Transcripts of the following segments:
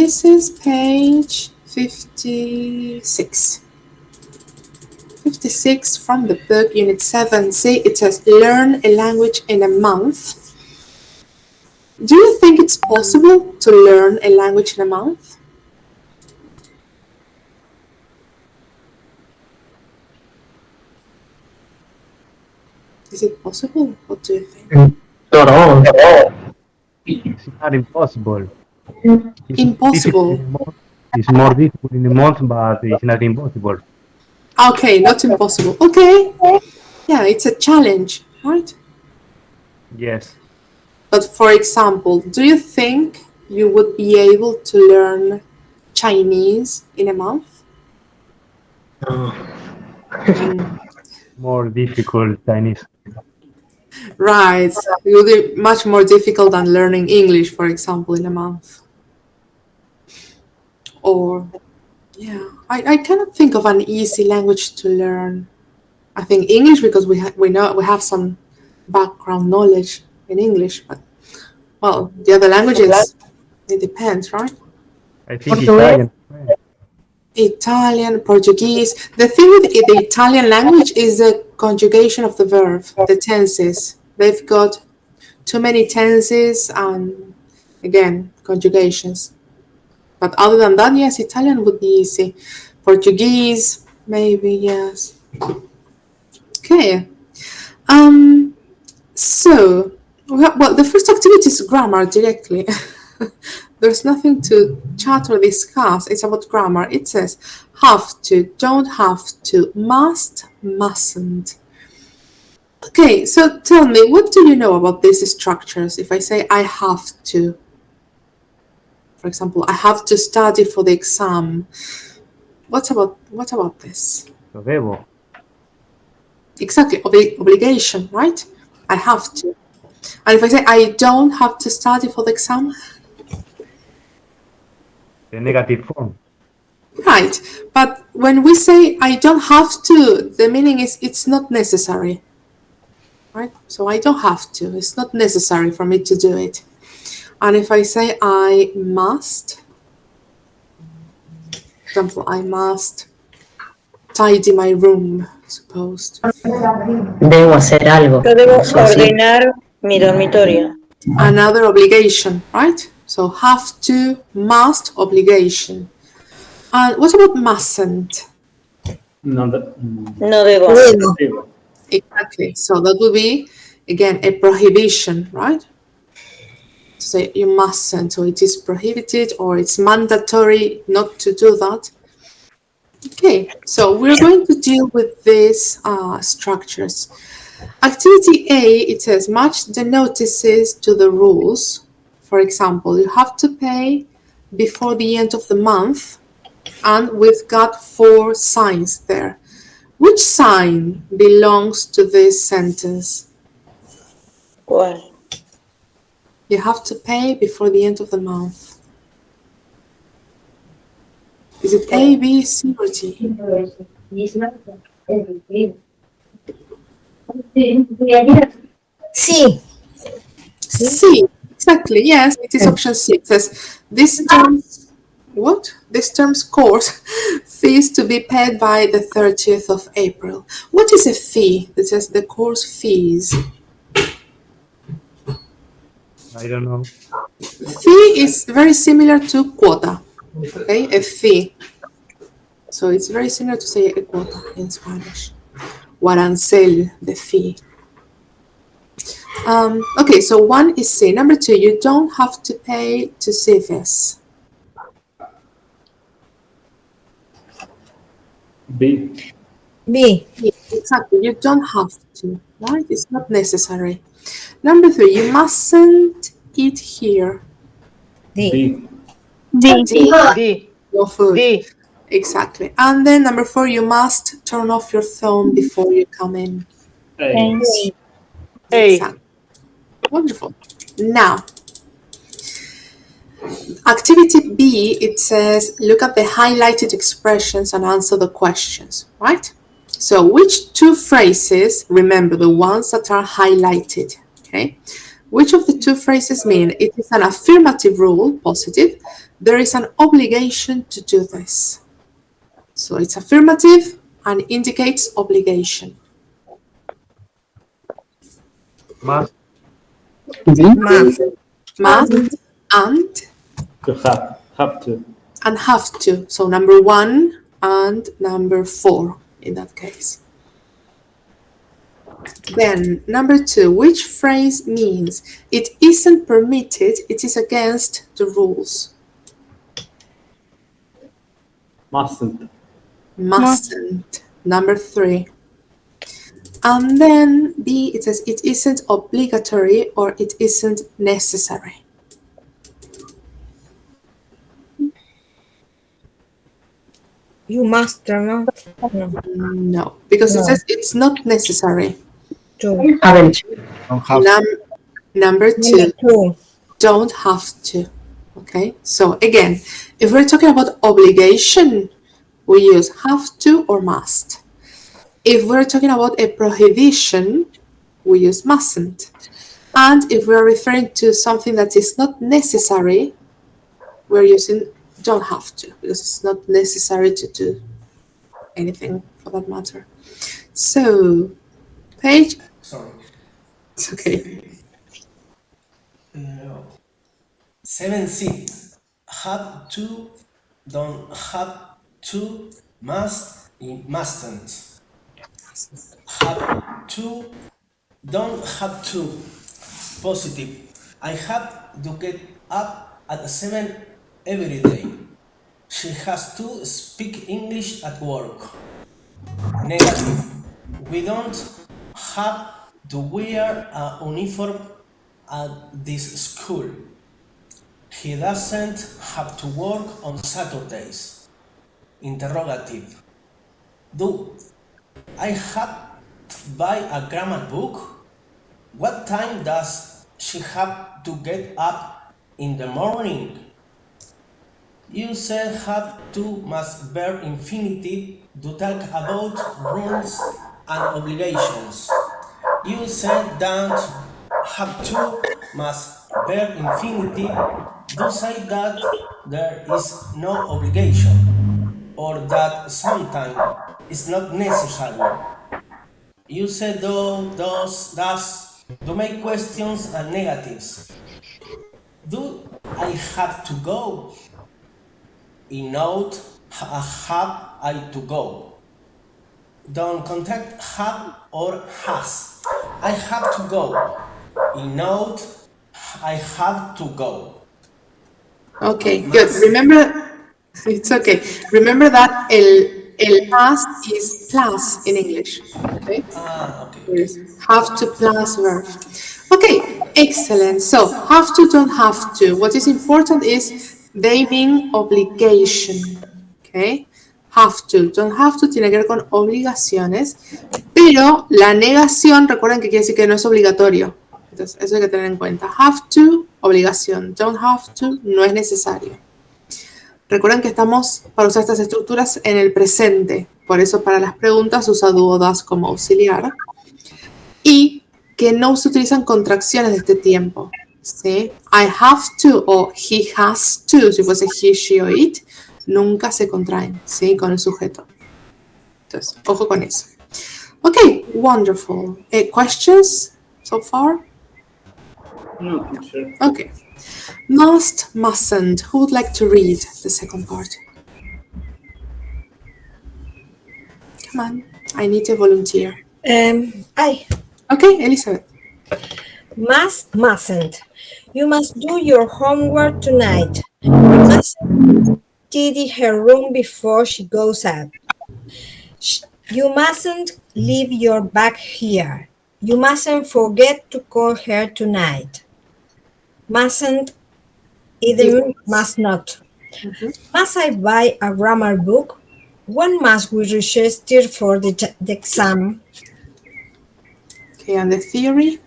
this is page 56. 56 from the book, Unit 7. See, it says, learn a language in a month. Do you think it's possible to learn a language in a month? Is it possible? What do you think? Not all. It's not impossible. Impossible. It's more difficult in a month, but it's not impossible. Okay, not impossible. Okay. Yeah, it's a challenge, right? Yes. But for example, do you think you would be able to learn Chinese in a month? More difficult Chinese. Right. It would be much more difficult than learning English, for example, in a month. Or, yeah, I cannot think of an easy language to learn. I think English, because we have some background knowledge in English, but well, the other languages, it depends, right? I think Italian. Italian, Portuguese. The thing with the Italian language is the conjugation of the verb, the tenses. They've got too many tenses and, again, conjugations. But other than that, yes, Italian would be easy. Portuguese, maybe, yes. Okay. So, well, the first activity is grammar directly. There's nothing to chat or discuss. It's about grammar. It says have to, don't have to, must, mustn't. Okay, so tell me, what do you know about these structures? If I say I have to, for example, I have to study for the exam. What about this? Lo debo. Exactly, obligation, right? I have to. And if I say I don't have to study for the exam, The negative form. right. But when we say I don't have to, the meaning is it's not necessary, right? So I don't have to. It's not necessary for me to do it. And if I say I must, for example, I must tidy my room, suppose. Debo hacer algo. Yo debo ordenar mi dormitorio. Another obligation, right? So have to, must, obligation. And what about mustn't? No debo. Exactly. So that would be, again, a prohibition, right? To say you mustn't, or it is prohibited, or it's mandatory not to do that. Okay, so we're going to deal with these structures. Activity A, it says match the notices to the rules. For example, you have to pay before the end of the month, and we've got 4 signs there. Which sign belongs to this sentence? ¿Cuál? You have to pay before the end of the month. Is it A, B, C, or D? Sí. C, exactly, yes, it is option C. It says, this term's course fee is to be paid by the 30th of April. What is a fee? It says the course fees. I don't know. Fee is very similar to quota, okay, a fee. So it's very similar to say a quota in Spanish. O arancel, the fee. Okay, so 1 is C. Number 2, you don't have to pay to see this. B. Exactly, you don't have to, right? It's not necessary. Number 3, you mustn't eat here. D. No food. Exactly. And then number 4, you must turn off your phone before you come in. A. Exactly. Wonderful. Now, activity B, it says, look at the highlighted expressions and answer the questions, right? So which 2 phrases, remember the ones that are highlighted, okay? Which of the 2 phrases mean it is an affirmative rule, positive, there is an obligation to do this. So it's affirmative and indicates obligation. Must. Must. Must and To have to. and have to. So number 1 and number 4 in that case. Then number 2, which phrase means it isn't permitted, it is against the rules? Mustn't. Mustn't. Number 3. And then B, it says it isn't obligatory or it isn't necessary. You must or not? No. No, because it says it's not necessary. Two. Haven't. Don't have. Number 2, Number 2. don't have to. Okay, so again, if we're talking about obligation, we use have to or must. If we're talking about a prohibition, we use mustn't. And if we're referring to something that is not necessary, we're using don't have to, because it's not necessary to do anything for that matter. So, page, Sorry. it's okay. 7C. Have to, don't have to, must, mustn't. Have to, don't have to. Positive. I have to get up at 7 every day. She has to speak English at work. Negative. We don't have to wear a uniform at this school. He doesn't have to work on Saturdays. Interrogative. Do I have to buy a grammar book? What time does she have to get up in the morning? You said have to must verb infinitive to talk about rules and obligations. You said don't have to must verb infinitive to say that there is no obligation or that sometimes it's not necessary. You said though, does to make questions and negatives. Do I have to go? In note, have I to go? Don't contact have or has. I have to go. In note, I have to go. Okay, good. Remember, it's okay. Remember that el has is plus in English. Okay? Okay. There's have to plus verb. Okay, excellent. So, have to, don't have to. What is important is they mean obligation. Okay? Have to, don't have to tiene que ver con obligaciones, pero la negación, recuerden que quiere decir que no es obligatorio. Entonces, eso hay que tener en cuenta. Have to, obligación. Don't have to, no es necesario. Recuerden que estamos para usar estas estructuras en el presente. Por eso para las preguntas usa do das como auxiliar. Y que no se utilizan contracciones de este tiempo. ¿Sí? I have to o he has to, si fuese he, she o it, nunca se contraen, ¿sí? Con el sujeto. Entonces, ojo con eso. Okay, wonderful. Questions so far? No, teacher. Okay. Must, mustn't. Who would like to read the second part? Come on, I need a volunteer. I Okay, Elizabeth. must, mustn't. You must do your homework tonight. You mustn't tidy her room before she goes out. You mustn't leave your bag here. You mustn't forget to call her tonight. Mustn't, either must not. Must I buy a grammar book? When must we register for the exam? Okay, and the theory?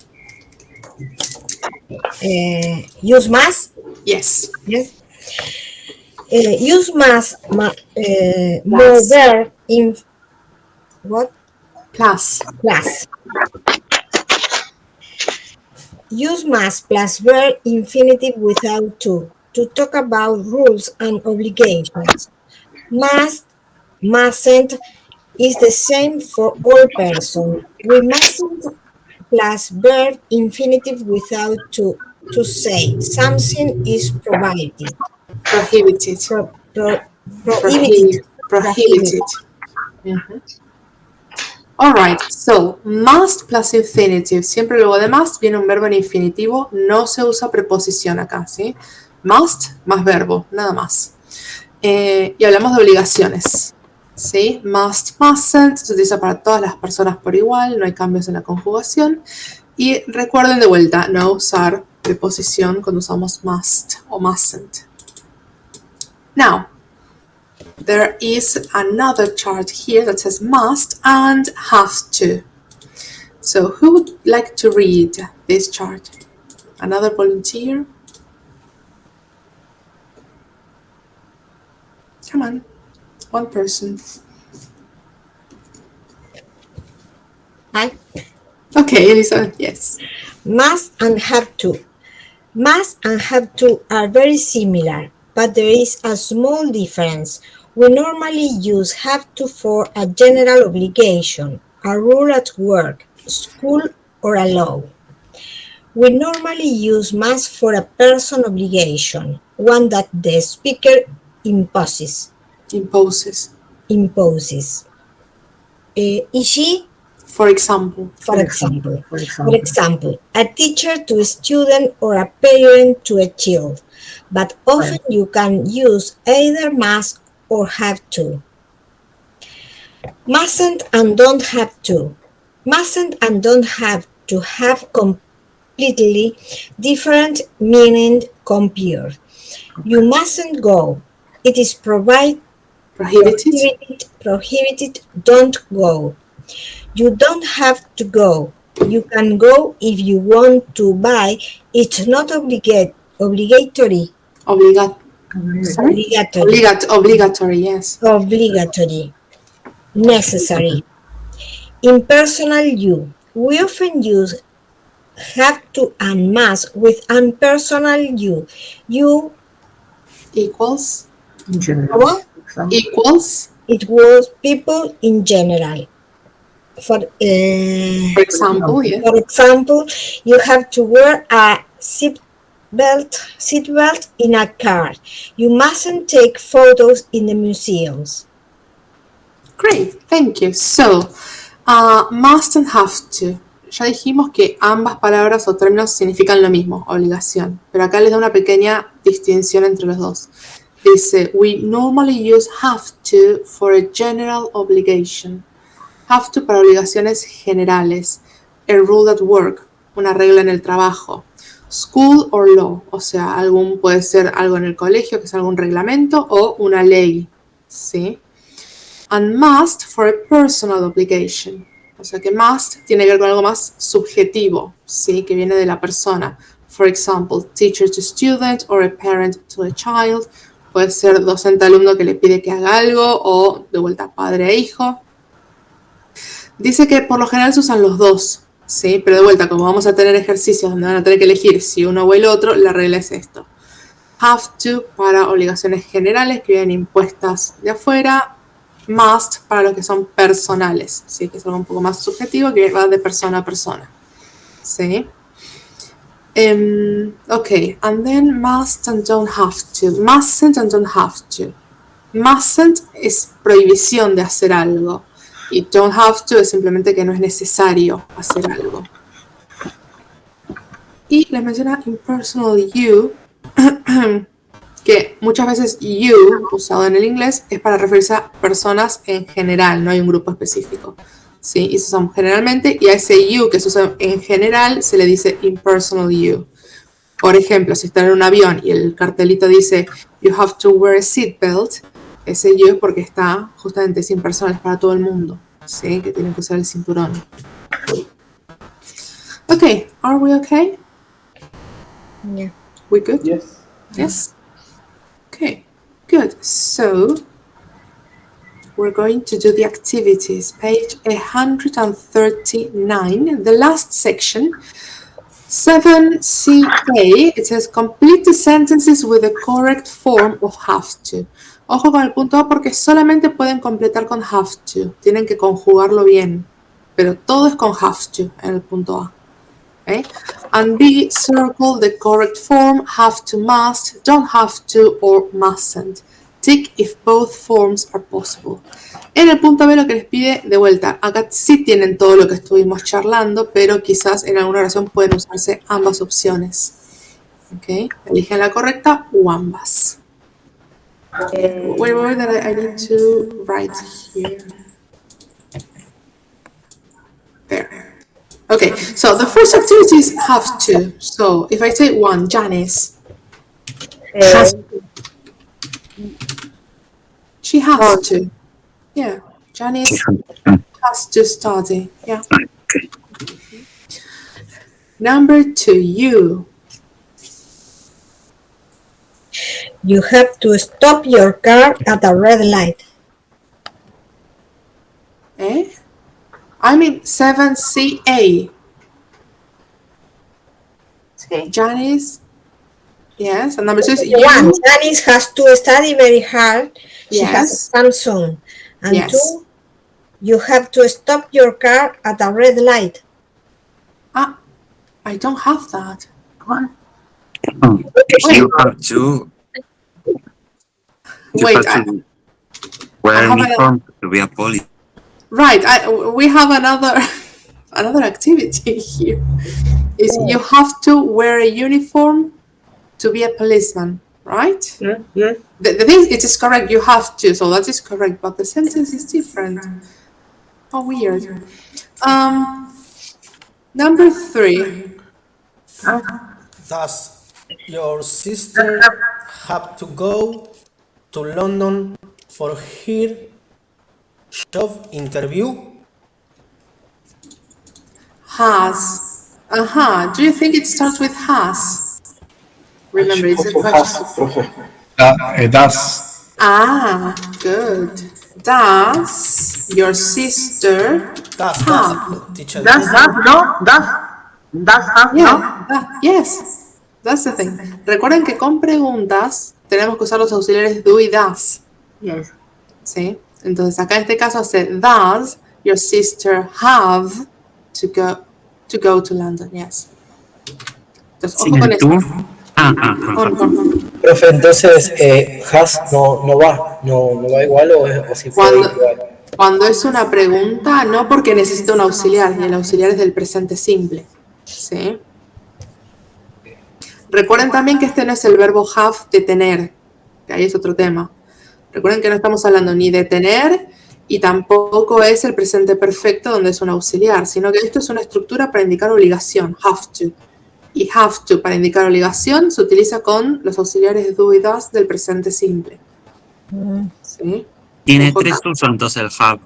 Use must? Yes. Yes. Use must more Plus. verb in what? Plus. Plus. Use must plus verb infinitive without to to talk about rules and obligations. Must, mustn't is the same for all persons. We mustn't plus verb infinitive without to say something is provided, Prohibited. pro, pro, prohibited, Prohibited. prohibited. Prohibited. Mhm. All right, so must plus infinitive. Siempre luego de must viene un verbo en infinitivo. No se usa preposición acá, ¿sí? Must más verbo, nada más. Y hablamos de obligaciones, ¿sí? Must, mustn't, se utiliza para todas las personas por igual, no hay cambios en la conjugación. Y recuerden de vuelta, no usar preposición cuando usamos must o mustn't. Now, there is another chart here that says must and have to. So who would like to read this chart? Another volunteer? Come on, one person. Hi. Okay, Elizabeth, yes. Must and have to. Must and have to are very similar, but there is a small difference. We normally use have to for a general obligation, a rule at work, school, or a law. We normally use must for a person obligation, one that the speaker imposes. Imposes. Imposes. E.g., For example. For example, a teacher to a student or a parent to a child, but often you can use either must or have to. Mustn't and don't have to. Mustn't and don't have to have completely different meaning compared. You mustn't go. It is prohibited, don't go. You don't have to go. You can go if you want to buy. It's not obligatory. Obligatory, yes. Obligatory. Necessary. Impersonal you. We often use have to and must with impersonal you. You Equals. what? Equals. It was people in general. For example, yeah. For example, you have to wear a seatbelt in a car. You mustn't take photos in the museums. Great, thank you. So, must and have to. Ya dijimos que ambas palabras o términos significan lo mismo, obligación. Pero acá les da una pequeña distinción entre los dos. Dice, we normally use have to for a general obligation. Have to para obligaciones generales. A rule at work, una regla en el trabajo. School or law, o sea, puede ser algo en el colegio, que es algún reglamento, o una ley, ¿sí? And must for a personal obligation. O sea que must tiene que ver con algo más subjetivo, ¿sí? Que viene de la persona. For example, teacher to student or a parent to a child. Puede ser docente-alumno que le pide que haga algo o de vuelta padre e hijo. Dice que por lo general se usan los dos, ¿sí? Pero de vuelta, como vamos a tener ejercicios donde van a tener que elegir si uno o el otro, la regla es esto. Have to para obligaciones generales que vienen impuestas de afuera. Must para los que son personales, ¿sí? Que es algo un poco más subjetivo que va de persona a persona, ¿sí? Okay, and then must and don't have to. Mustn't and don't have to. Mustn't es prohibición de hacer algo. Y don't have to es simplemente que no es necesario hacer algo. Y les menciona impersonal you, que muchas veces you, usado en el inglés, es para referirse a personas en general, no hay un grupo específico. ¿Sí? Y se usa generalmente, y a ese you que se usa en general se le dice impersonal you. Por ejemplo, si están en un avión y el cartelito dice you have to wear a seatbelt, ese you es porque está justamente sin personas para todo el mundo, ¿sí? Que tienen que usar el cinturón. Okay, are we okay? Yeah. We good? Yes. Yes? Okay, good. So, we're going to do the activities, page 139, the last section. 7CA, it says complete the sentences with the correct form of have to. Ojo con el punto A porque solamente pueden completar con have to. Tienen que conjugarlo bien. Pero todo es con have to en el punto A. Okay? And B, circle the correct form, have to, must, don't have to, or mustn't. Tick if both forms are possible. En el punto B lo que les pide, de vuelta, acá sí tienen todo lo que estuvimos charlando, pero quizás en alguna oración pueden usarse ambas opciones. ¿Ok? Eligen la correcta o ambas. Wait, that I need to write here. There. Okay, so the first activity is have to. So if I say one, Janice. Has She has to. Yeah, Janice has to study. Yeah. Okay. Number 2, you. You have to stop your car at a red light. Eh? I mean 7CA. Janice. Yes, and number 2 is you. One, Janice has to study very hard. She has Yes. exam soon. And Yes. 2, you have to stop your car at a red light. Ah, I don't have that. You have to. You Wait, have to wear I have uniform to be a police. right. We have another activity here. Is you have to wear a uniform to be a policeman, right? Yeah. The thing, it is correct. You have to, so that is correct. But the sentence is different. How weird. Number 3. Does your sister have to go to London for her job interview? Has. Do you think it starts with has? Remember, it's a question. It does. Ah, good. Does your sister have? Teacher. Does have no? Does have no? Yeah, yes. That's the thing. Recuerden que con preguntas tenemos que usar los auxiliares do y does. Yes. ¿Sí? Entonces acá en este caso hace does your sister have to go to London? Yes. Entonces, ojo con eso. Profe, entonces, has no va igual o si puede ir igual. Cuando es una pregunta, no, porque necesita un auxiliar, y el auxiliar es del presente simple. ¿Sí? Recuerden también que este no es el verbo have de tener, que ahí es otro tema. Recuerden que no estamos hablando ni de tener y tampoco es el presente perfecto donde es un auxiliar, sino que esto es una estructura para indicar obligación, have to. Y have to para indicar obligación se utiliza con los auxiliares do y does del presente simple. ¿Sí? Tiene Ojo, 3 usos entonces el hub.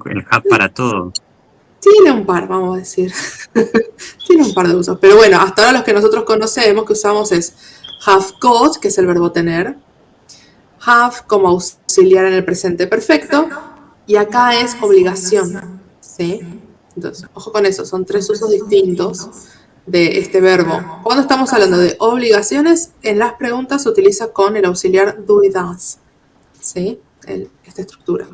El hub para todo. tiene un par, vamos a decir. Tiene un par de usos. Pero bueno, hasta ahora los que nosotros conocemos que usamos es have got, que es el verbo tener. Have como auxiliar en el presente perfecto. Y acá es obligación. ¿Sí? Entonces, ojo con eso. Son 3 usos distintos de este verbo. Cuando estamos hablando de obligaciones, en las preguntas se utiliza con el auxiliar do y does. ¿Sí? Esta estructura.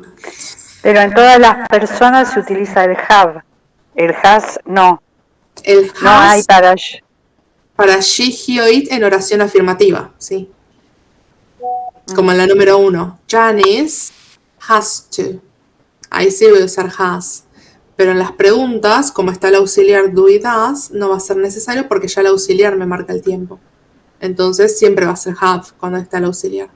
Pero en todas las personas se utiliza el have. El has no. El has No hay para para she, he o it en oración afirmativa, ¿sí? Como en la número 1. Janice has to. Ahí sí voy a usar has. Pero en las preguntas, como está el auxiliar do y does, no va a ser necesario porque ya el auxiliar me marca el tiempo. Entonces siempre va a ser have cuando está el auxiliar.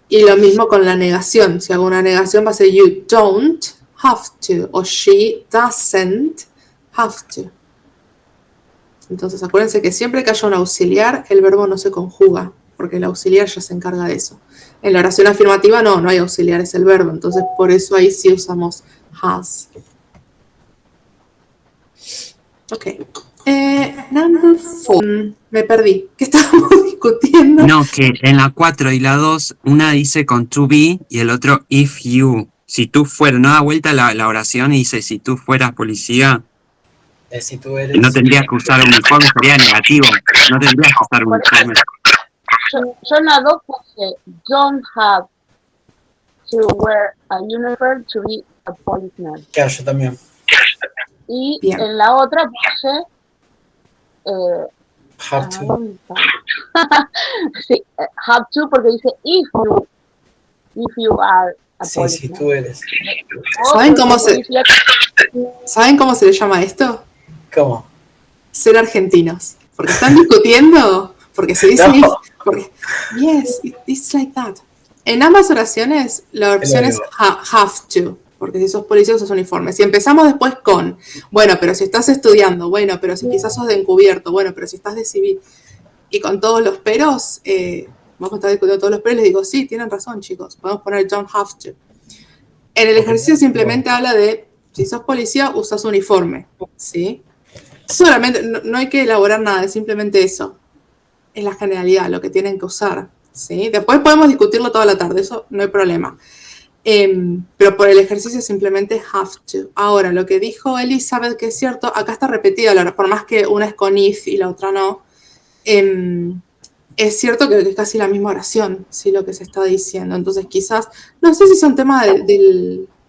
Y lo mismo con la negación. Si hago una negación va a ser you don't have to o she doesn't have to. Entonces acuérdense que siempre que haya un auxiliar, el verbo no se conjuga, porque el auxiliar ya se encarga de eso. En la oración afirmativa no hay auxiliar, es el verbo. Entonces por eso ahí sí usamos has. Ok. Number 4. Me perdí. ¿Qué estábamos discutiendo? No, que en la 4 y la 2, una dice con to be y el otro if you. Si tú fueras, no da vuelta la oración y dice si tú fueras policía. Si tú Y no eres. tendrías que usar uniforme, sería negativo. No tendrías que usar uniforme. Yo en la 2 puse don't have to wear a uniform to be a policeman. Claro, yo también. Y Bien. en la otra puse Have to. sí, have to porque dice if you are a Sí, policeman. si tú eres. ¿Saben cómo se le llama esto? ¿Cómo? Ser argentinos. Porque están discutiendo, porque se dice No. porque, yes, it's like that. En ambas oraciones, la opción es have to, porque si sos policía usas uniforme. Si empezamos después con, bueno, pero si estás estudiando, bueno, pero si quizás sos de encubierto, bueno, pero si estás de civil, y con todos los peros, vamos a estar discutiendo todos los peros, les digo, sí, tienen razón, chicos, podemos poner don't have to. En el ejercicio simplemente habla de, si sos policía, usas uniforme, ¿sí? Solamente, no hay que elaborar nada, es simplemente eso. Es la generalidad, lo que tienen que usar, ¿sí? Después podemos discutirlo toda la tarde, eso no hay problema. Pero por el ejercicio simplemente have to. Ahora, lo que dijo Elizabeth, que es cierto, acá está repetida, por más que una es con if y la otra no, es cierto que es casi la misma oración, ¿sí? Lo que se está diciendo. Entonces quizás, no sé si son temas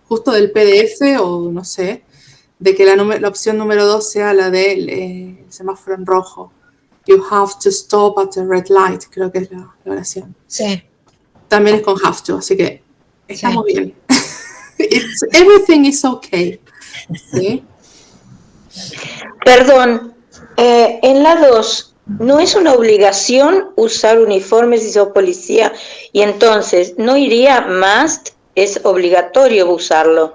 justo del PDF o no sé, de que la opción número 2 sea la del semáforo en rojo. You have to stop at the red light, creo que es la oración. Sí. También es con have to, así que estamos bien. Everything is okay. ¿Sí? Perdón, en la 2 no es una obligación usar uniformes si sos policía y entonces no iría must, es obligatorio usarlo.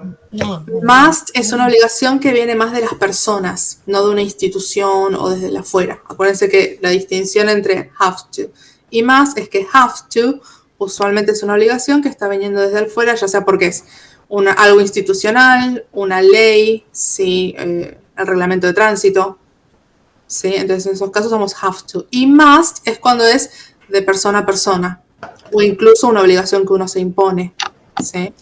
Must es una obligación que viene más de las personas, no de una institución o desde la afuera. Acuérdense que la distinción entre have to y must es que have to usualmente es una obligación que está viniendo desde afuera, ya sea porque es algo institucional, una ley, ¿sí? El reglamento de tránsito. ¿Sí? Entonces en esos casos usamos have to. Y must es cuando es de persona a persona o incluso una obligación que uno se impone. ¿Sí?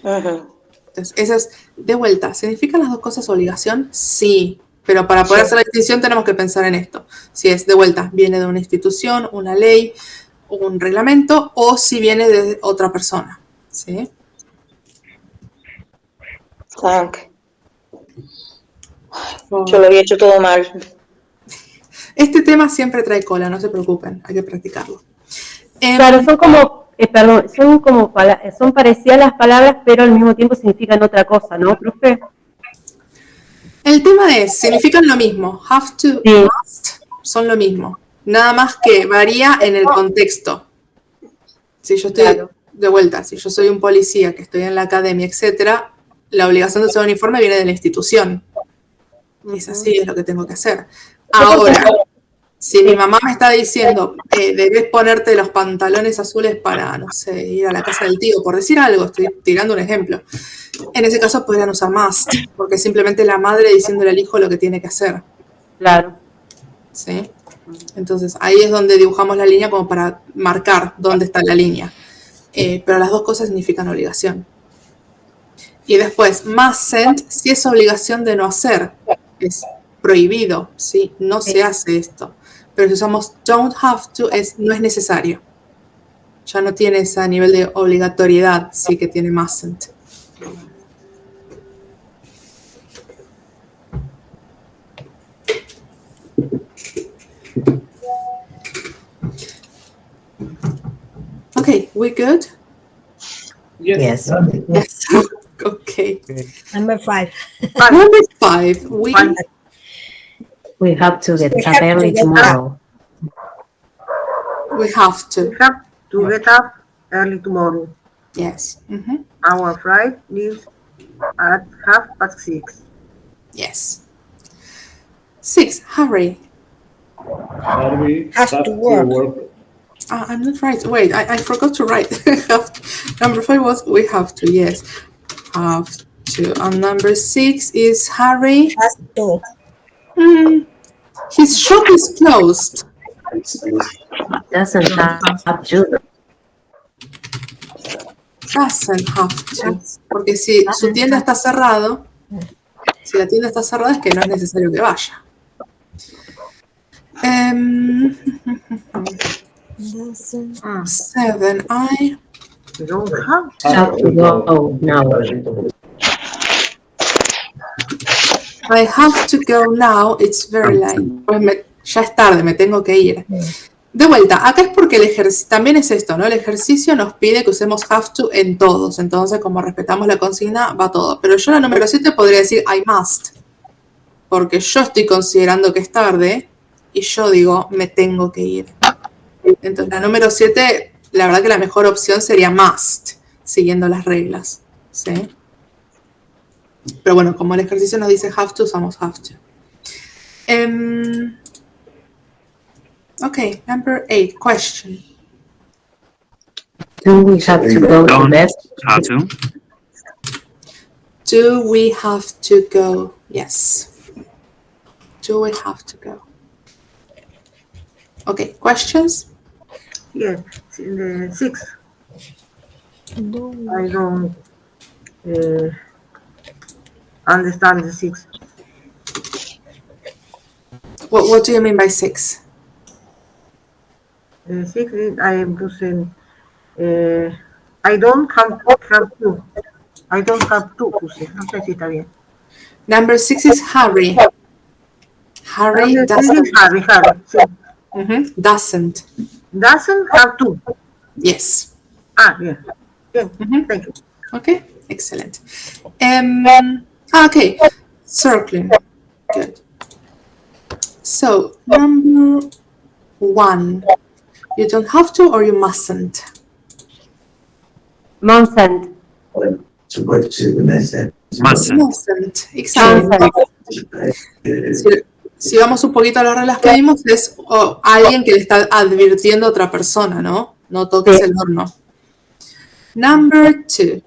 Entonces, esa es, de vuelta, ¿significan las dos cosas obligación? Sí, pero para poder hacer la distinción tenemos que pensar en esto. Si es, de vuelta, viene de una institución, una ley, un reglamento, o si viene de otra persona. ¿Sí? Yo lo había hecho todo mal. Este tema siempre trae cola, no se preocupen, hay que practicarlo. Claro, son como, perdón, son parecidas las palabras, pero al mismo tiempo significan otra cosa, ¿no, profe? El tema es, significan lo mismo, have to, must, son lo mismo, nada más que varía en el contexto. Si yo estoy, de vuelta, si yo soy un policía que estoy en la academia, etcétera, la obligación de usar uniforme viene de la institución. Es así, es lo que tengo que hacer. Ahora, si mi mamá me está diciendo, debes ponerte los pantalones azules para, no sé, ir a la casa del tío, por decir algo, estoy tirando un ejemplo. En ese caso podrían usar must, porque es simplemente la madre diciéndole al hijo lo que tiene que hacer. Claro. ¿Sí? Entonces, ahí es donde dibujamos la línea como para marcar dónde está la línea. Pero las dos cosas significan obligación. Y después, mustn't, si es obligación de no hacer, es prohibido, ¿sí? No se hace esto. Pero si usamos don't have to, no es necesario. Ya no tiene ese nivel de obligatoriedad, sí que tiene mustn't. Okay, we good? Yes. Yes. Okay. Number 5. Number 5. We have to get up early tomorrow. We have to. We have to get up early tomorrow. Yes. Our flight leaves at 6:30. Yes. 6. Hurry. Harvey Has to work. I'm not right. Wait, I forgot to write. Number 5 was we have to. Yes. Have to. And number 6 is Harry. Has to. His shop is closed. Doesn't have to. Doesn't have to. Porque si su tienda está cerrado. Si la tienda está cerrada es que no es necesario que vaya. 7. I Have to go now. I have to go now, it's very late. Pues ya es tarde, me tengo que ir. De vuelta, acá es porque también es esto, ¿no? El ejercicio nos pide que usemos have to en todos. Entonces, como respetamos la consigna, va todo. Pero yo en la número 7 podría decir I must. Porque yo estoy considerando que es tarde y yo digo, me tengo que ir. Entonces, la número 7, la verdad que la mejor opción sería must, siguiendo las reglas. ¿Sí? Pero bueno, como el ejercicio nos dice have to, usamos have to. Okay, number 8, question. Do we have to go to bed? How to? Do we have to go? Yes. Do we have to go? Okay, questions? Yes, the 6. I don't understand the 6. What do you mean by 6? The 6 is I am using. I don't have to. I don't have to say. No sé si está bien. Number 6 is Harry. Harry doesn't. Harry, sí. Doesn't. Doesn't have to. Yes. Yeah. Thank you. Okay, excellent. Okay, circling. Good. So, number 1. You don't have to or you mustn't? Mustn't. Mustn't, exactly. Si vamos un poquito a las reglas que vimos, es alguien que le está advirtiendo a otra persona, ¿no? No toques el horno. Number 2.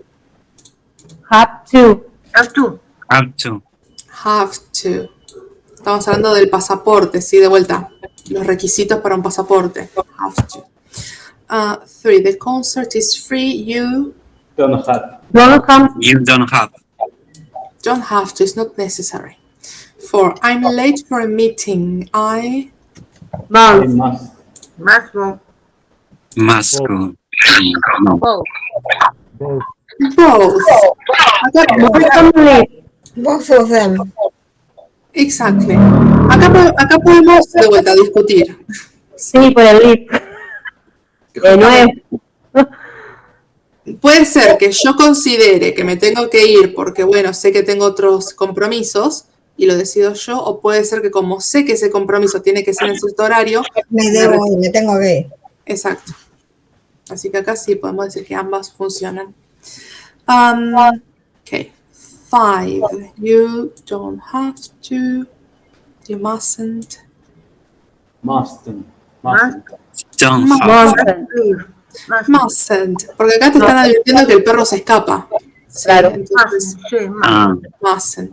Have to. Have to. Have to. Have to. Estamos hablando del pasaporte, sí, de vuelta. Los requisitos para un pasaporte. Have to. 3. The concert is free. You Don't have. You don't have. don't have to. It's not necessary. 4. I'm late for a meeting. I Must. Must go. Must go. Both. both. Both of them. Exactly. Acá podemos de vuelta discutir. Sí, por el lip. No es. Puede ser que yo considere que me tengo que ir porque, bueno, sé que tengo otros compromisos y lo decido yo, o puede ser que como sé que ese compromiso tiene que ser en cierto horario... Me tengo que ir. Exacto. Así que acá sí podemos decir que ambas funcionan. Okay. 5. You don't have to. You mustn't. Mustn't. Don't have. Mustn't. Porque acá te están advirtiendo que el perro se escapa. Sí, Claro. entonces, mustn't.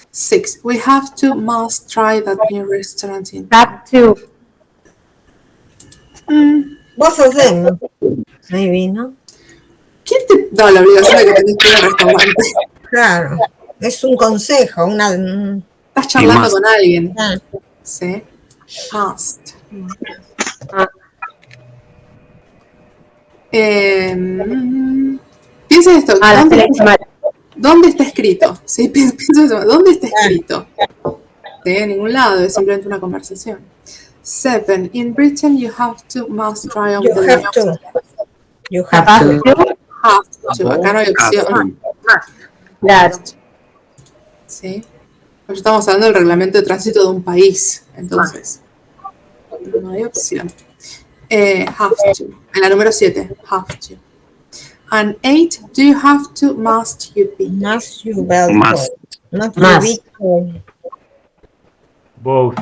6. We have to must try that new restaurant in Have to. Both of them. Maybe, ¿no? ¿Quién te da la obligación de que tenés que ir al restaurante? Claro. Es un consejo, Estás charlando con alguien. Ah. Sí. Must. Piensa esto. ¿Dónde está escrito? Sí, piensa eso. ¿Dónde está escrito? De ningún lado, es simplemente una conversación. 7. In Britain, you have to must try on You the have to. You have have to. to. Acá no hay opción. Claro. Sí. Pues estamos hablando del reglamento de tránsito de un país. Entonces, no hay opción. Have to. En la número 7, have to. And 8, do you have to, must you be? Must you belt. Must. Not Must. you Both.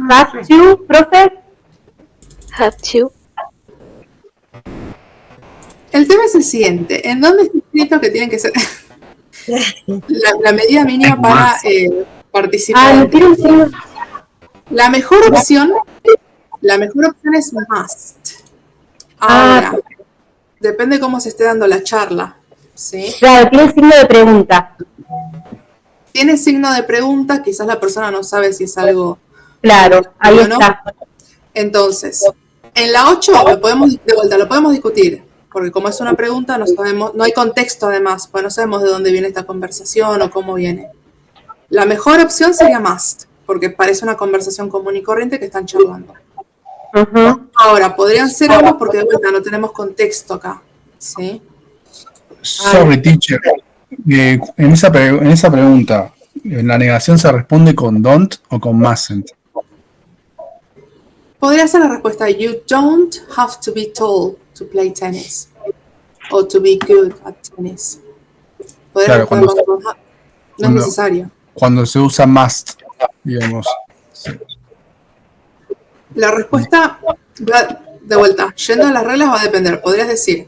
Have to, profe. Have to. El tema es el siguiente. ¿En dónde está escrito que tienen que ser la medida mínima para participar? No quiero decir. La mejor opción es must. Ahora, depende cómo se esté dando la charla. ¿sí? Claro, tiene signo de pregunta. Tiene signo de pregunta, quizás la persona no sabe si es algo Claro, ahí o no. está. Entonces, en la 8 lo podemos discutir, porque como es una pregunta no sabemos, no hay contexto además, pues no sabemos de dónde viene esta conversación o cómo viene. La mejor opción sería must, porque parece una conversación común y corriente que están charlando. Ahora, podrían ser ambos porque de vuelta no tenemos contexto acá, ¿sí? Sorry, teacher. En esa pregunta, ¿en la negación se responde con don't o con mustn't? Podría ser la respuesta, you don't have to be told to play tennis, o to be good at tennis. Podría Claro, responderlo con no es necesario. Cuando se usa must, digamos. Sí. La respuesta, de vuelta, yendo a las reglas va a depender. Podrías decir,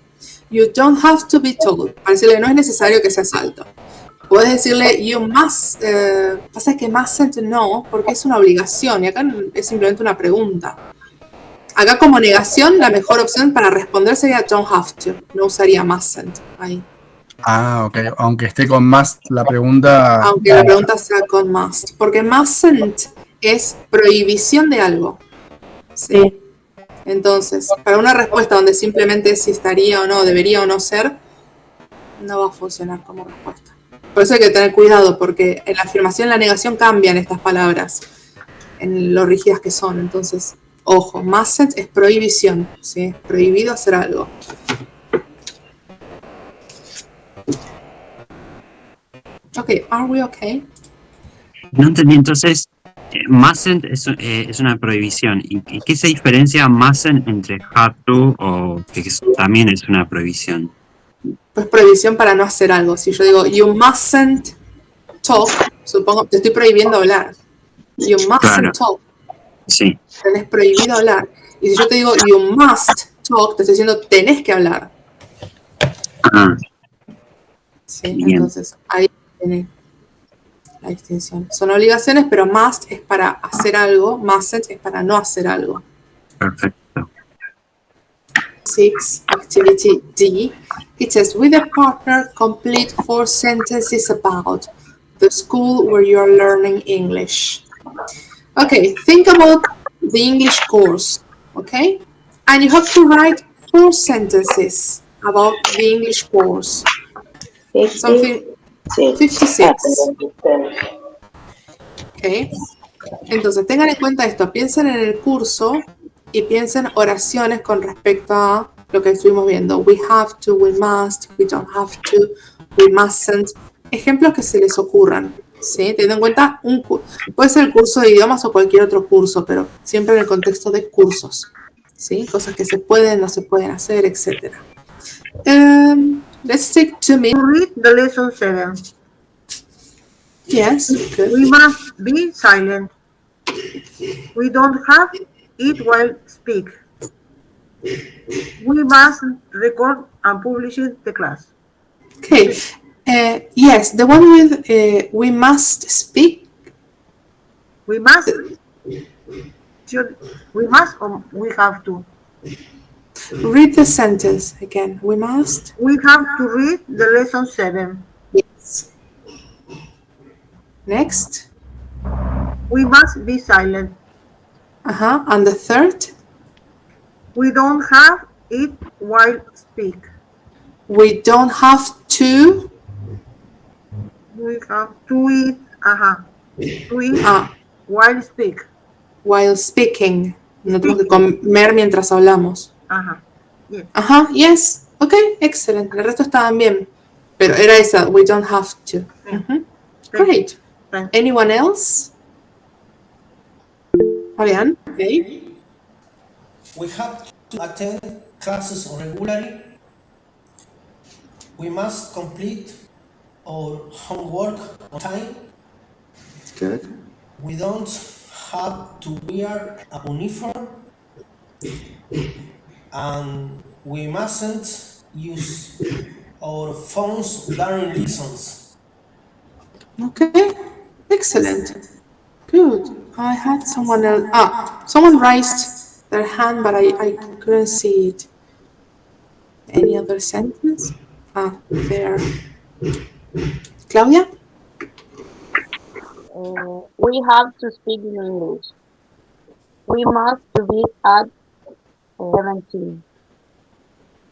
you don't have to be told. Para decirle, no es necesario que seas alto. Puedes decirle, you must. Pasa que mustn't no, porque es una obligación y acá es simplemente una pregunta. Acá como negación, la mejor opción para responder sería don't have to. No usaría mustn't ahí. Ah, ok. Aunque esté con must la pregunta. Aunque la pregunta sea con must. Porque mustn't es prohibición de algo. Sí. Entonces, para una respuesta donde simplemente es si estaría o no, debería o no ser, no va a funcionar como respuesta. Por eso hay que tener cuidado, porque en la afirmación y la negación cambian estas palabras, en lo rígidas que son. Entonces, ojo, mustn't es prohibición, ¿sí? Es prohibido hacer algo. Ok, are we okay? No entendí, entonces, mustn't es una prohibición. ¿Y qué se diferencia mustn't entre have to o que también es una prohibición? Pues prohibición para no hacer algo. Si yo digo, you mustn't talk, supongo, te estoy prohibiendo hablar. You mustn't talk. Sí. Tenés prohibido hablar. Y si yo te digo, you must talk, te estoy diciendo, tenés que hablar. Sí, bien. Entonces, ahí tiene la distinción. Son obligaciones, pero must es para hacer algo, mustn't es para no hacer algo. Perfecto. 6, activity D. It says, with a partner, complete 4 sentences about the school where you are learning English. Okay, think about the English course, okay? And you have to write 4 sentences about the English course. Something 56. Okay. Entonces, tengan en cuenta esto, piensen en el curso y piensen oraciones con respecto a lo que estuvimos viendo. We have to, we must, we don't have to, we mustn't. Ejemplos que se les ocurran, ¿sí? Teniendo en cuenta, puede ser el curso de idiomas o cualquier otro curso, pero siempre en el contexto de cursos, ¿sí? Cosas que se pueden, no se pueden hacer, etc. Let's take 2 minutes. Read the lesson 7. Yes, good. We must be silent. We don't have it while speak. We must record and publish the class. Okay. Yes, the one with we must speak. We must. We must or we have to? Read the sentence again. We must. We have to read the lesson 7. Yes. Next. We must be silent. And the third? We don't have it while speak. We don't have to. We have to eat. To eat while speak. While speaking. No tenemos que comer mientras hablamos. Yes. Yes. Okay, excellent. El resto estaban bien. Pero era esa. We don't have to. Great. Anyone else? Fabián? Okay. We have to attend classes regularly. We must complete our homework on time. Good. We don't have to wear a uniform. And we mustn't use our phones during lessons. Okay, excellent. Good. I had someone else. Someone raised their hand, but I couldn't see it. Any other sentence? There. Claudia? We have to speak in English. We must be at 17.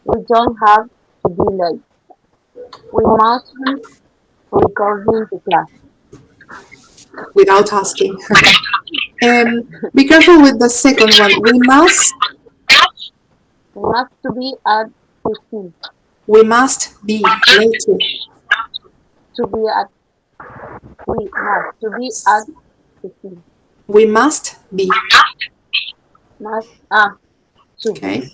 We don't have to be late. We mustn't recording to class. Without asking. Be careful with the second one. We must to be at 15. We must be later. To be at We must to be at 15. We must be. Must to. Okay.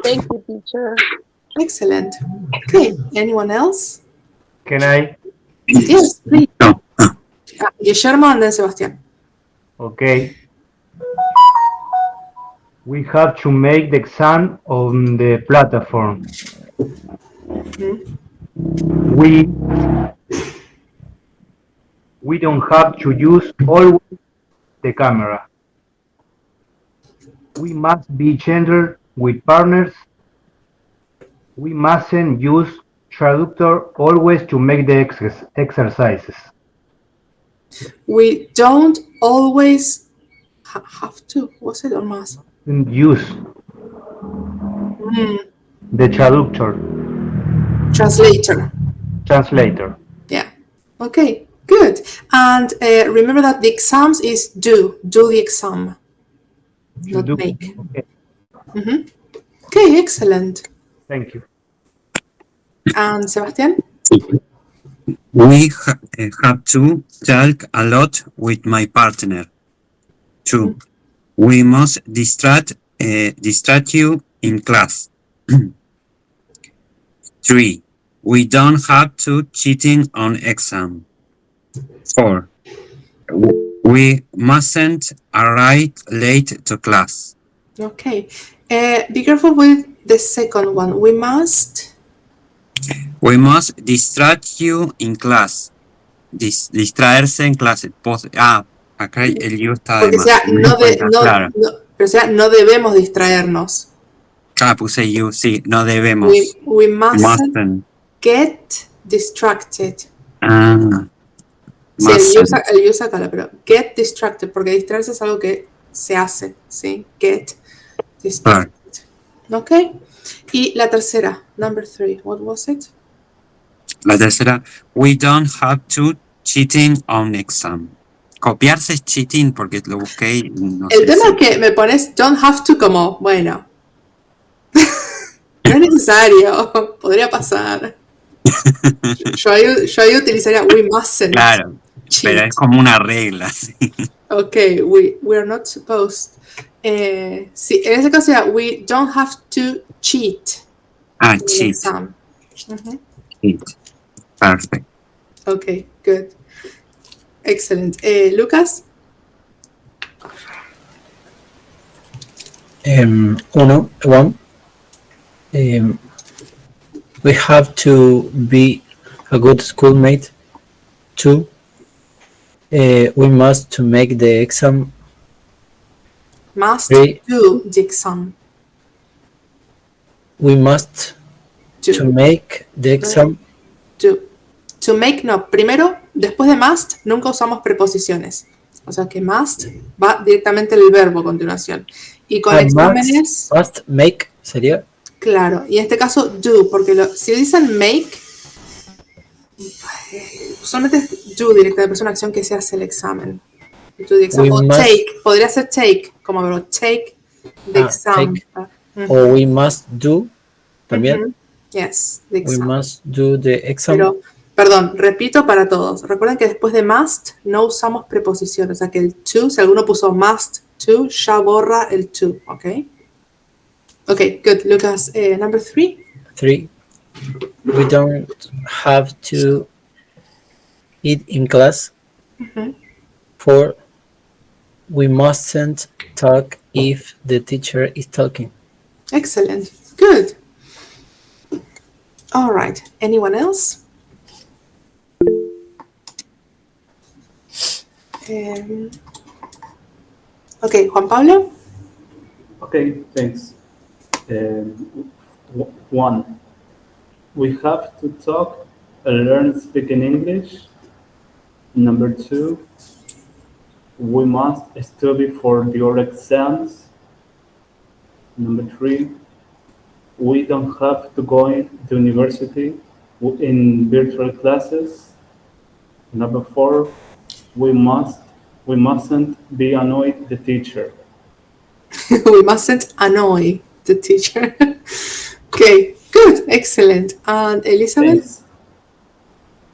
Thank you, teacher. Excellent. Okay. Anyone else? Can I? Yes, please. Guillermo and then Sebastián. Okay. We have to make the exam on the platform. We don't have to use always the camera. We must be gentle with partners. We mustn't use traductor always to make the exercises. We don't always have to. Was it or must? Use the traductor. Translator. Yeah. Okay, good. And remember that the exams is do the exam, not make. Okay. Okay, excellent. Thank you. And Sebastián? We have to talk a lot with my partner. 2. We must distract you in class. 3. We don't have to cheating on exam. 4. We mustn't arrive late to class. Okay. Be careful with the second one. We must distract you in class. Distraerse en clase. Acá el you está de porque más. sea, Claro. pero sea, no debemos distraernos. Puse you, sí, no debemos. We mustn't get distracted. Sí, el you sácala, pero get distracted, porque distraerse es algo que se hace, ¿sí? Get distracted. Ok. Y la tercera, number 3, what was it? La tercera, we don't have to cheating on exam. Copiarse es cheating porque lo busqué y no sé. El tema es que me pones don't have to como, bueno, no es necesario, podría pasar. Yo ahí utilizaría we mustn't. Claro, cheat. pero es como una regla. Sí. Ok, we are not supposed. Sí, en ese caso sería we don't have to cheat. Cheat. Exam. Cheat. Perfect. Ok, good. Excellent. Lucas? One. We have to be a good schoolmate. 2. We must to make the exam. Must 3. do the exam. We must to make the exam. To make, no. Primero, después de must, nunca usamos preposiciones. O sea que must va directamente el verbo a continuación. Y con exámenes... Must make sería. Claro, y en este caso do, porque si dicen make, usualmente es do directamente, es una acción que se hace el examen. Do the exam. O take, podría ser take, como verbo, take the exam. O we must do, también. Yes, the exam. We must do the exam. Pero, perdón, repito para todos. Recuerden que después de must no usamos preposiciones. O sea que el to, si alguno puso must to, ya borra el to, ¿ok? Ok, good. Lucas, number 3. 3. We don't have to eat in class. 4. We mustn't talk if the teacher is talking. Excellent. Good. All right. Anyone else? Okay, Juan Pablo? Okay, thanks. 1. We have to talk and learn speaking English. Number two, we must study for your exams. Number three, we don't have to go to university in virtual classes. Number four, we must we mustn't be annoyed the teacher. We mustn't annoy the teacher. Okay, good, excellent. And Elizabeth?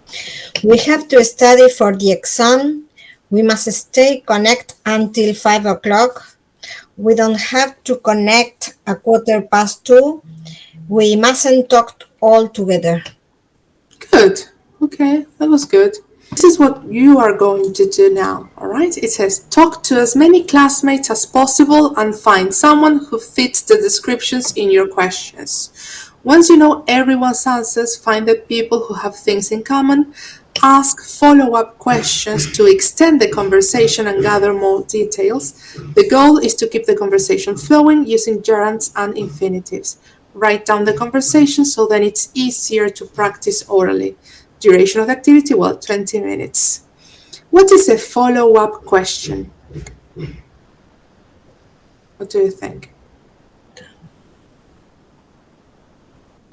Thanks. We have to study for the exam. We must stay connected until 5 o'clock. We don't have to connect a 2:15. We mustn't talk all together. Good. Okay, that was good. This is what you are going to do now, all right? It says talk to as many classmates as possible and find someone who fits the descriptions in your questions. Once you know everyone's answers, find the people who have things in common, ask follow-up questions to extend the conversation and gather more details. The goal is to keep the conversation flowing using gerunds and infinitives. Write down the conversation so then it's easier to practice orally. Duration of the activity, well, 20 minutes. What is a follow-up question? What do you think?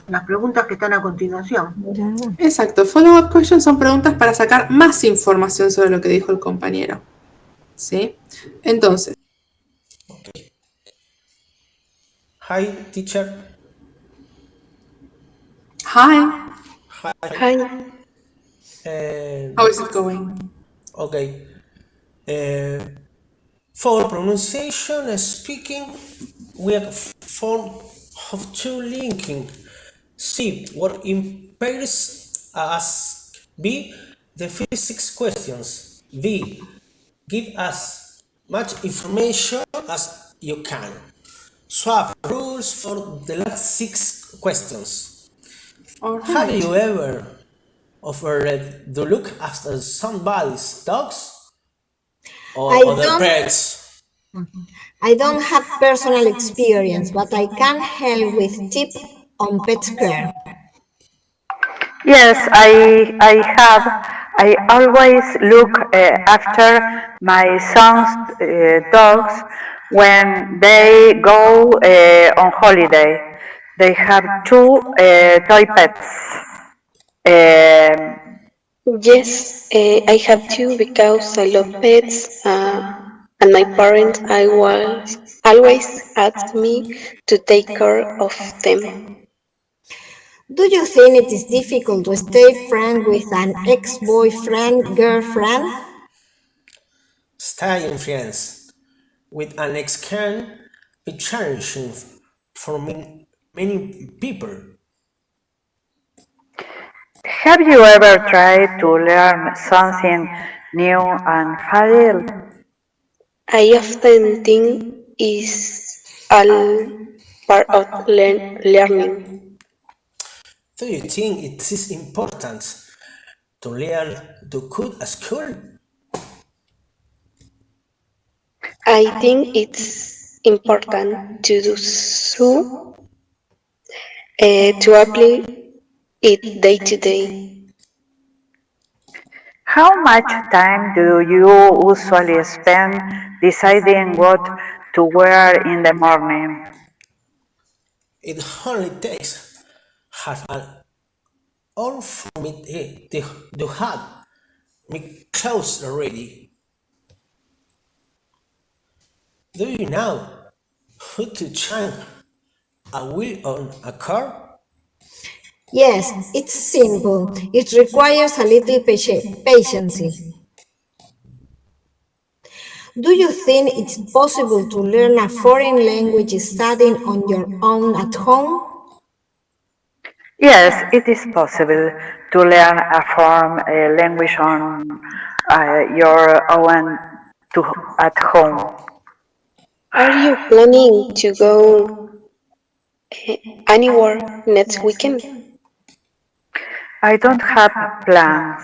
Las preguntas que están a continuación. Exacto, follow-up questions son preguntas para sacar más información sobre lo que dijo el compañero. ¿Sí? Entonces. Hi, teacher. Hi. Hi. How is it going? Okay. For pronunciation and speaking, we have form of two linking. C. Work in pairs as B. The first six questions. B. Give as much information as you can. Swap rules for the last six questions. All right. Have you ever offered to look after somebody's dogs or other pets? I don't have personal experience, but I can help with tips on pet care. Yes, I have. I always look after my son's dogs when they go on holiday. They have two toy pets. Um, Yes, I have to because I love pets, and my parents always ask me to take care of them. Do you think it is difficult to stay friends with an ex-boyfriend, girlfriend? Staying friends with an ex can be challenging for many people. have you ever tried to learn something new and failed? I often think is all part of learning. Do you think it is important to learn to cook at school? I think it's important to do so, to apply it day to day. How much time do you usually spend deciding what to wear in the morning? It only takes half an hour for me to have my clothes ready. Do you know how to change a wheel on a car? Yes, it's simple. It requires a little patience. Do you think it's possible to learn a foreign language studying on your own at home? Yes, it is possible to learn a foreign language on your own at home. Are you planning to go anywhere next weekend? I don't have plans,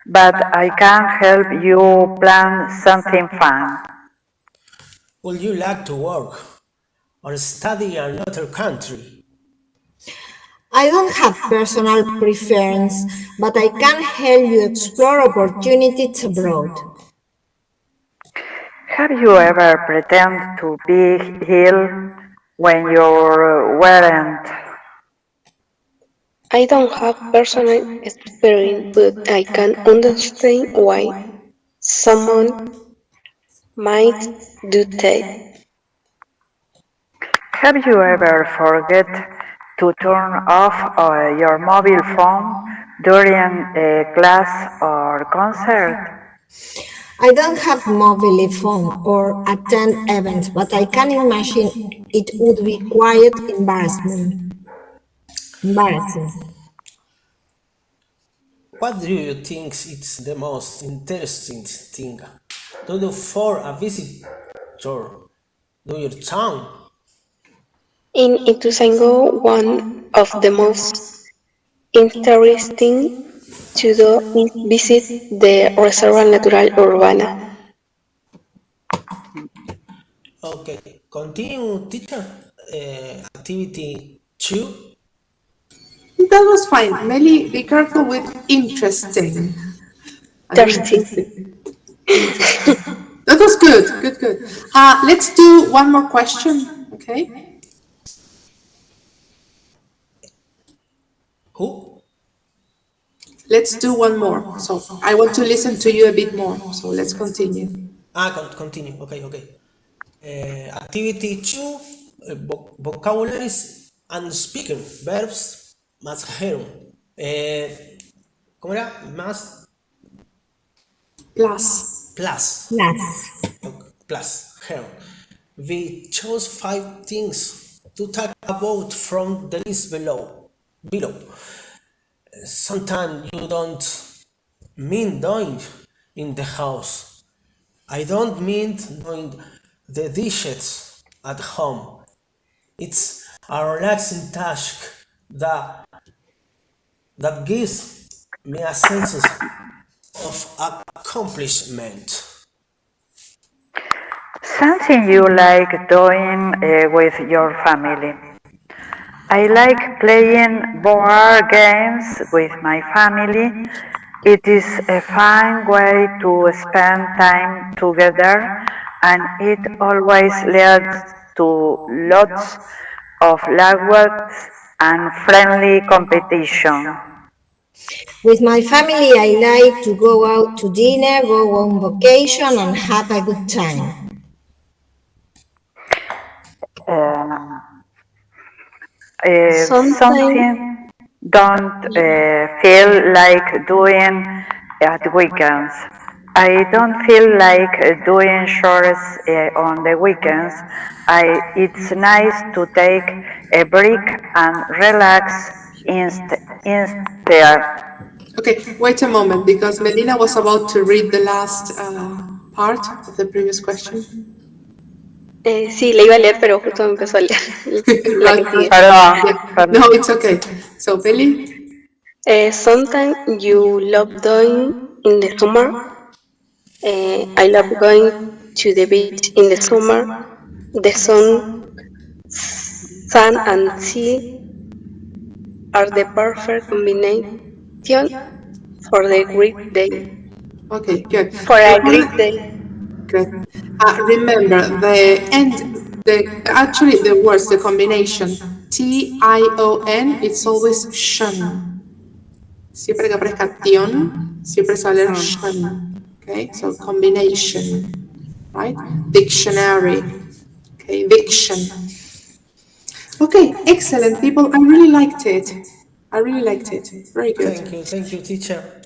but I can help you plan something fun. Would you like to work or study in another country? I don't have personal preference, but I can help you explore opportunities abroad. Have you ever pretended to be ill when you weren't? I don't have personal experience, but I can understand why someone might do that. Have you ever forget to turn off your mobile phone during a class or concert? I don't have mobile phone or attend events, but I can imagine it would be quite embarrassing. What do you think is the most interesting thing to do for a visitor to your town? In Ituzaingó, one of the most interesting to do is visit the Reserva Natural Urbana. Okay, continue, teacher. Activity 2. That was fine. Melly, be careful with interesting. Thirsty. Interesting. That was good. Good, good. Let's do one more question. Okay. Who? Let's do one more. So I want to listen to you a bit more. So let's continue. Continue. Okay, okay. Activity 2. Vocabularies and speaking verbs. Masjerum. ¿Cómo era? Más Plus. plus. Yes. Plus. Here. We chose 5 things to talk about from the list below. Sometimes you don't mean doing in the house. I don't mean doing the dishes at home. It's a relaxing task that gives me a sense of accomplishment. Something you like doing with your family. I like playing board games with my family. It is a fun way to spend time together, and it always leads to lots of laughs and friendly competition. With my family, I like to go out to dinner, go on vacation, and have a good time. Um, Sometimes something don't feel like doing at weekends. I don't feel like doing chores on the weekends. It's nice to take a break and relax instead. Okay, wait a moment because Melina was about to read the last part of the previous question. sí, le iba a leer, pero justo me empezó a leer la que sigue. Perdón, Yeah. perdón. No, it's okay. So, Belly? Sometimes you love doing in the summer. I love going to the beach in the summer. The sun and sea are the perfect combination for the great day. Okay, good. For a great day. Good. Remember actually the words, the combination Tion, it's always shun. Siempre que aparezca tion, siempre se va a leer shun. Okay, so combination, right? Dictionary. Okay, diction. Okay, excellent people. I really liked it. Very good. Thank you, teacher.